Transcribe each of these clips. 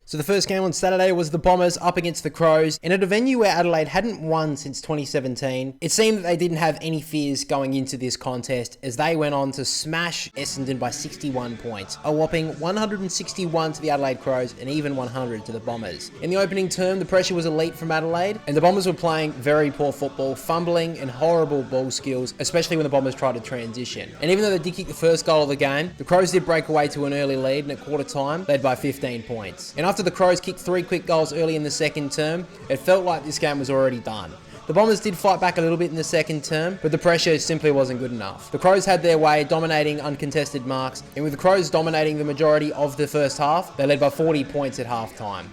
So the first game on Saturday was the Bombers up against the Crows, and at a venue where Adelaide hadn't won since 2017. It seemed that they didn't have any fears going into this contest as they went on to smash Essendon by 61 points, a whopping 161 to the Adelaide Crows and even 100 to the Bombers. In the opening term, the pressure was elite from Adelaide, and the Bombers were playing very poor football, fumbling and horrible ball skills, especially when the Bombers tried to transition. And even though they did kick the first goal of the game, the Crows did break away to an early lead, and at quarter time, led by 15 points. And after the Crows kicked 3 quick goals early in the second term, it felt like this game was already done. The Bombers did fight back a little bit in the second term, but the pressure simply wasn't good enough. The Crows had their way, dominating uncontested marks, and with the Crows dominating the majority of the first half, they led by 40 points at half time.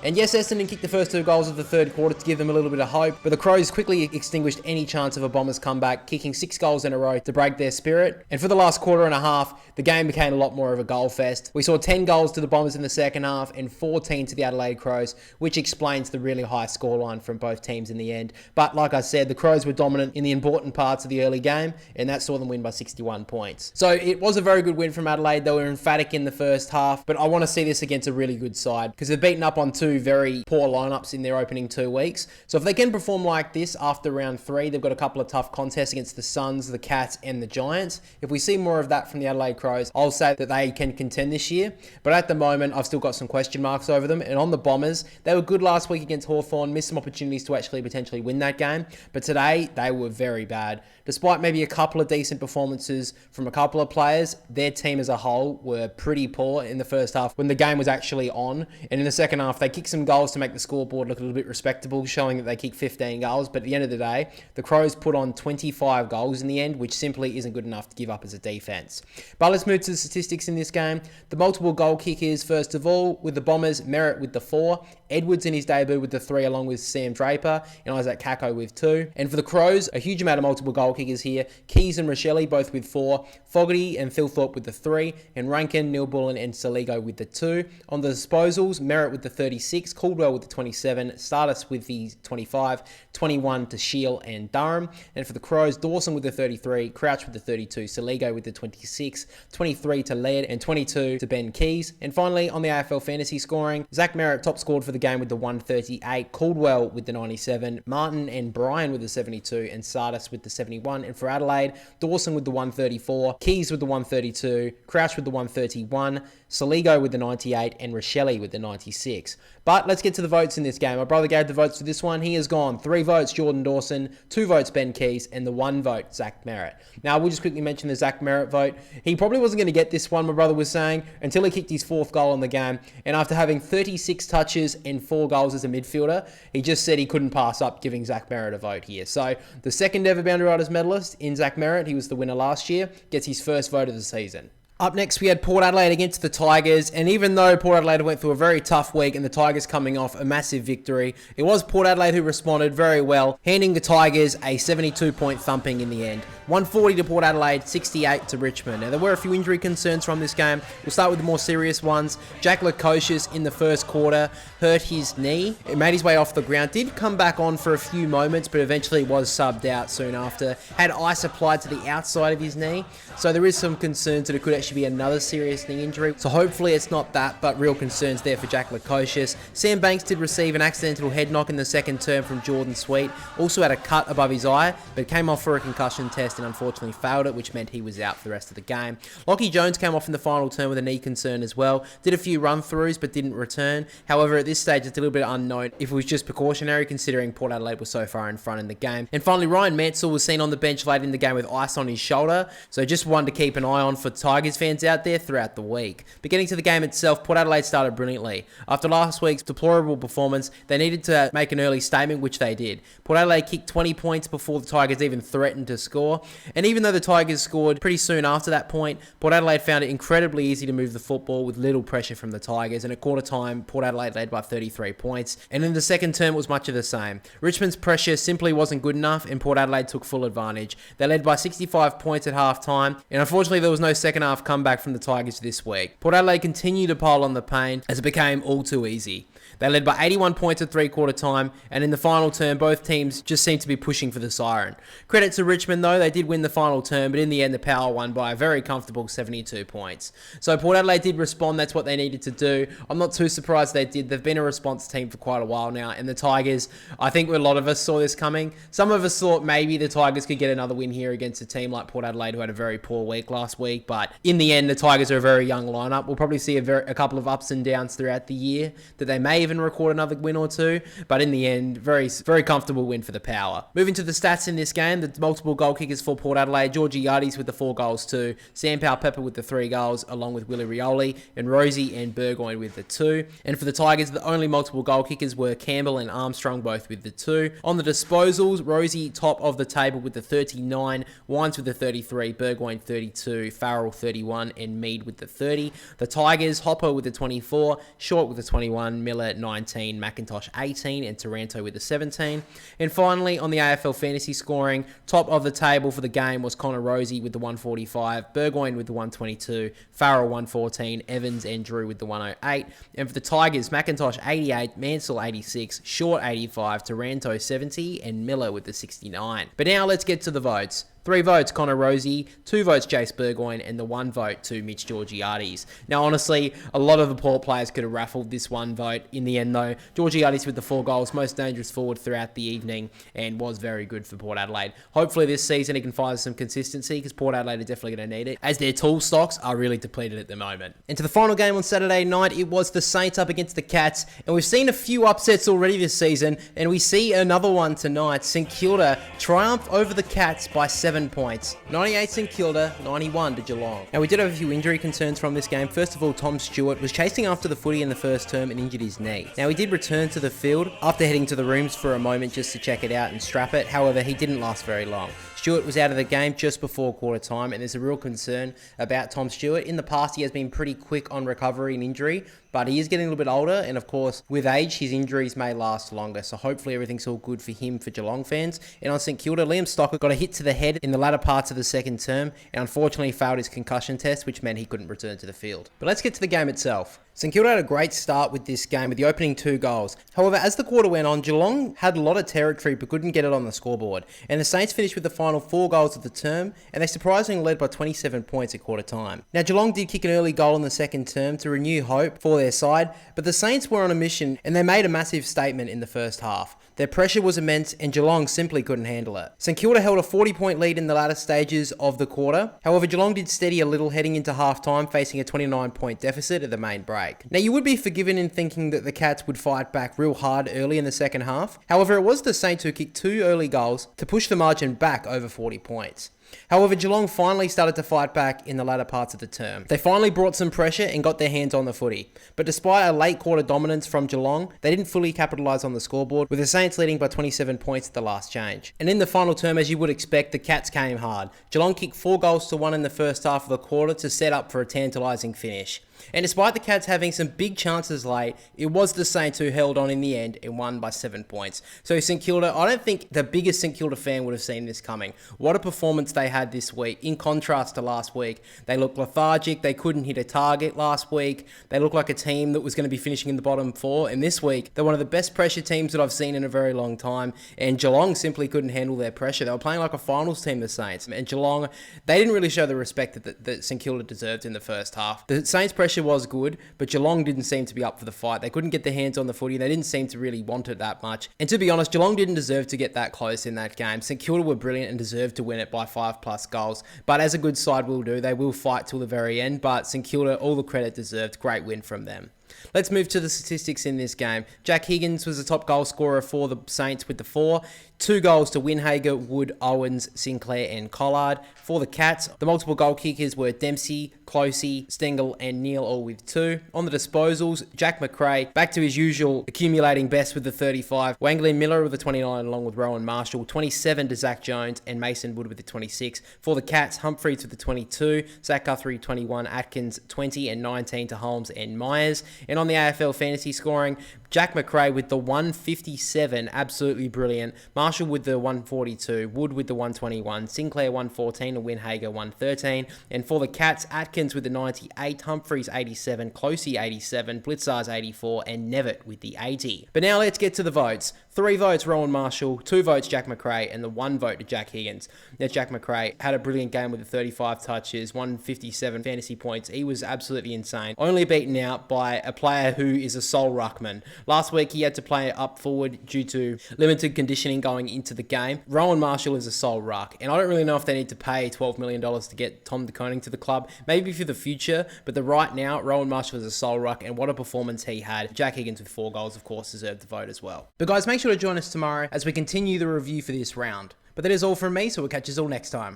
And yes, Essendon kicked the first 2 goals of the third quarter to give them a little bit of hope, but the Crows quickly extinguished any chance of a Bombers comeback, kicking 6 goals in a row to break their spirit. And for the last quarter and a half, the game became a lot more of a goal fest. We saw 10 goals to the Bombers in the second half and 14 to the Adelaide Crows, which explains the really high scoreline from both teams in the end. But like I said, the Crows were dominant in the important parts of the early game, and that saw them win by 61 points. So it was a very good win from Adelaide. They were emphatic in the first half, but I want to see this against a really good side because they've beaten up on 2 very poor lineups in their opening 2 weeks. So if they can perform like this after round 3, they've got a couple of tough contests against the Suns, the Cats, and the Giants. If we see more of that from the Adelaide Crows, I'll say that they can contend this year. But at the moment, I've still got some question marks over them. And on the Bombers, they were good last week against Hawthorn, missed some opportunities to actually potentially win that game. But today, they were very bad. Despite maybe a couple of decent performances from a couple of players, their team as a whole were pretty poor in the first half when the game was actually on. And in the second half, they kicked some goals to make the scoreboard look a little bit respectable, showing that they kicked 15 goals. But at the end of the day, the Crows put on 25 goals in the end, which simply isn't good enough to give up as a defense. But let's move to the statistics in this game. The multiple goal kickers, first of all, with the Bombers, Merritt with the 4, Edwards in his debut with the 3, along with Sam Draper, and Isaac Kako with 2. And for the Crows, a huge amount of multiple goal kickers here. Keys and Rochelle both with 4, Fogarty and Thilthorpe with the 3, and Rankin, Neil Bullen and Saligo with the 2. On the disposals, Merritt with the 36, Caldwell with the 27, Stardust with the 25, 21 to Shield and Durham. And for the Crows, Dawson with the 33, Crouch with the 32, Saligo with the 26, 23 to Laird and 22 to Ben Keys. And finally, on the AFL fantasy scoring, Zach Merritt top scored for the game with the 138, Caldwell with the 97, Martin and Bryan with the 72, and Stardust with the 71. And for Adelaide, Dawson with the 134, Keys with the 132, Crouch with the 131, Saligo with the 98, and Rochelle with the 96. But let's get to the votes in this game. My brother gave the votes for this one. He has gone 3 votes Jordan Dawson, 2 votes Ben Keys, and the 1 vote Zach Merritt. Now, we'll just quickly mention the Zach Merritt vote. He probably wasn't going to get this one, my brother was saying, until he kicked his 4th goal in the game. And after having 36 touches and 4 goals as a midfielder, he just said he couldn't pass up giving Zach Merritt a vote here. So the second ever Boundary Riders medalist in Zach Merritt, he was the winner last year, gets his first vote of the season. Up next, we had Port Adelaide against the Tigers, and even though Port Adelaide went through a very tough week and the Tigers coming off a massive victory, it was Port Adelaide who responded very well, handing the Tigers a 72-point thumping in the end. 140 to Port Adelaide, 68 to Richmond. Now, there were a few injury concerns from this game. We'll start with the more serious ones. Jack Lukosius in the first quarter hurt his knee. It made his way off the ground. Did come back on for a few moments, but eventually was subbed out soon after. Had ice applied to the outside of his knee. So there is some concerns that it could actually be another serious knee injury. So hopefully it's not that, but real concerns there for Jack Lukosius. Sam Banks did receive an accidental head knock in the second term from Jordan Sweet. Also had a cut above his eye, but came off for a concussion test and unfortunately failed it, which meant he was out for the rest of the game. Lockie Jones came off in the final term with a knee concern as well. Did a few run-throughs, but didn't return. However, at this stage, it's a little bit unknown if it was just precautionary, considering Port Adelaide was so far in front in the game. And finally, Ryan Mansell was seen on the bench late in the game with ice on his shoulder, so just one to keep an eye on for Tigers fans out there throughout the week. But getting to the game itself, Port Adelaide started brilliantly. After last week's deplorable performance, they needed to make an early statement, which they did. Port Adelaide kicked 20 points before the Tigers even threatened to score. And even though the Tigers scored pretty soon after that point, Port Adelaide found it incredibly easy to move the football with little pressure from the Tigers. And at quarter time, Port Adelaide led by 33 points. And in the second term, it was much of the same. Richmond's pressure simply wasn't good enough, and Port Adelaide took full advantage. They led by 65 points at half time. And unfortunately, there was no second half enough comeback from the Tigers this week. Port Adelaide continued to pile on the pain as it became all too easy. They led by 81 points at three-quarter time, and in the final term, both teams just seemed to be pushing for the siren. Credit to Richmond, though, they did win the final term, but in the end, the Power won by a very comfortable 72 points. So Port Adelaide did respond, that's what they needed to do. I'm not too surprised they did. They've been a response team for quite a while now, and the Tigers, I think a lot of us saw this coming. Some of us thought maybe the Tigers could get another win here against a team like Port Adelaide, who had a very poor week last week, but in the end, the Tigers are a very young lineup. We'll probably see a couple of ups and downs throughout the year, that they may even record another win or two, but in the end, very comfortable win for the Power. Moving to the stats in this game, the multiple goal kickers for Port Adelaide, Georgiades with the 4 goals too, Sam Powell-Pepper with the 3 goals, along with Willie Rioli, and Rosie and Burgoyne with the 2. And for the Tigers, the only multiple goal kickers were Campbell and Armstrong, both with the 2. On the disposals, Rosie top of the table with the 39, Wines with the 33, Burgoyne 32, Farrell 31, and Mead with the 30. The Tigers, Hopper with the 24, Short with the 21, Miller 19, McIntosh 18, and Taranto with the 17. And finally, on the AFL fantasy scoring, top of the table for the game was Connor Rosie with the 145, Burgoyne with the 122, Farrell 114, Evans and Drew with the 108. And for the Tigers, McIntosh 88, Mansell 86, Short 85, Taranto 70, and Miller with the 69. But now let's get to the votes. 3 votes, Connor Rosie, 2 votes, Jace Burgoyne, and the 1 vote to Mitch Georgiades. Now, honestly, a lot of the Port players could have raffled this 1 vote. In the end, though, Georgiades with the 4 goals, most dangerous forward throughout the evening, and was very good for Port Adelaide. Hopefully this season he can find some consistency, because Port Adelaide are definitely going to need it, as their tool stocks are really depleted at the moment. And to the final game on Saturday night, it was the Saints up against the Cats, and we've seen a few upsets already this season, and we see another one tonight. St Kilda triumph over the Cats by 7 points. 98 St Kilda, 91 to Geelong. Now, we did have a few injury concerns from this game. First of all, Tom Stewart was chasing after the footy in the first term and injured his knee. Now, he did return to the field after heading to the rooms for a moment just to check it out and strap it. However, he didn't last very long. Stewart was out of the game just before quarter time, and there's a real concern about Tom Stewart. In the past, he has been pretty quick on recovery and injury, but he is getting a little bit older, and of course, with age, his injuries may last longer, so hopefully everything's all good for him, for Geelong fans. And on St Kilda, Liam Stocker got a hit to the head in the latter parts of the second term, and unfortunately failed his concussion test, which meant he couldn't return to the field. But let's get to the game itself. St Kilda had a great start with this game with the opening 2 goals. However, as the quarter went on, Geelong had a lot of territory but couldn't get it on the scoreboard. And the Saints finished with the final 4 goals of the term, and they surprisingly led by 27 points at quarter time. Now, Geelong did kick an early goal in the second term to renew hope for their side, but the Saints were on a mission and they made a massive statement in the first half. Their pressure was immense and Geelong simply couldn't handle it. St Kilda held a 40-point lead in the latter stages of the quarter. However, Geelong did steady a little heading into half-time, facing a 29-point deficit at the main break. Now, you would be forgiven in thinking that the Cats would fight back real hard early in the second half. However, it was the Saints who kicked 2 early goals to push the margin back over 40 points. However, Geelong finally started to fight back in the latter parts of the term. They finally brought some pressure and got their hands on the footy. But despite a late quarter dominance from Geelong, they didn't fully capitalise on the scoreboard, with the Saints leading by 27 points at the last change. And in the final term, as you would expect, the Cats came hard. Geelong kicked 4 goals to 1 in the first half of the quarter to set up for a tantalising finish. And despite the Cats having some big chances late, it was the Saints who held on in the end and won by 7 points. So St Kilda, I don't think the biggest St Kilda fan would have seen this coming. What a performance they had this week. In contrast to last week, they looked lethargic. They couldn't hit a target last week. They looked like a team that was going to be finishing in the bottom 4. And this week, they're one of the best pressure teams that I've seen in a very long time. And Geelong simply couldn't handle their pressure. They were playing like a finals team, the Saints. And Geelong, they didn't really show the respect that St Kilda deserved in the first half. The Saints' pressure was good, but Geelong didn't seem to be up for the fight. They couldn't get their hands on the footy. They didn't seem to really want it that much. And to be honest, Geelong didn't deserve to get that close in that game. St Kilda were brilliant and deserved to win it by 5+ goals. But as a good side will do, they will fight till the very end. But St Kilda, all the credit deserved. Great win from them. Let's move to the statistics in this game. Jack Higgins was the top goal scorer for the Saints with the 4. 2 goals to Winhager, Wood, Owens, Sinclair and Collard. For the Cats, the multiple goal kickers were Dempsey, Closey, Stengel and Neal, all with 2. On the disposals, Jack McRae, back to his usual accumulating best with the 35. Wangley Miller with the 29 along with Rowan Marshall. 27 to Zach Jones and Mason Wood with the 26. For the Cats, Humphreys with the 22. Zach Guthrie 21, Atkins 20 and 19 to Holmes and Myers. And on the AFL fantasy scoring, Jack McRae with the 157, absolutely brilliant. Marshall with the 142, Wood with the 121, Sinclair 114, and Winhager 113. And for the Cats, Atkins with the 98, Humphreys 87, Closey 87, Blitzars 84, and Nevitt with the 80. But now let's get to the votes. 3 votes Rowan Marshall, 2 votes Jack McRae, and the 1 vote to Jack Higgins. Now Jack McRae had a brilliant game with the 35 touches, 157 fantasy points. He was absolutely insane. Only beaten out by a player who is a sole ruckman. Last week he had to play up forward due to limited conditioning going into the game. Rowan Marshall is a sole ruck, and I don't really know if they need to pay $12 million to get Tom DeConing to the club. Maybe for the future, but right now, Rowan Marshall is a sole ruck, and what a performance he had. Jack Higgins with 4 goals, of course, deserved the vote as well. But guys, make sure to join us tomorrow as we continue the review for this round. But that is all from me, so we'll catch you all next time.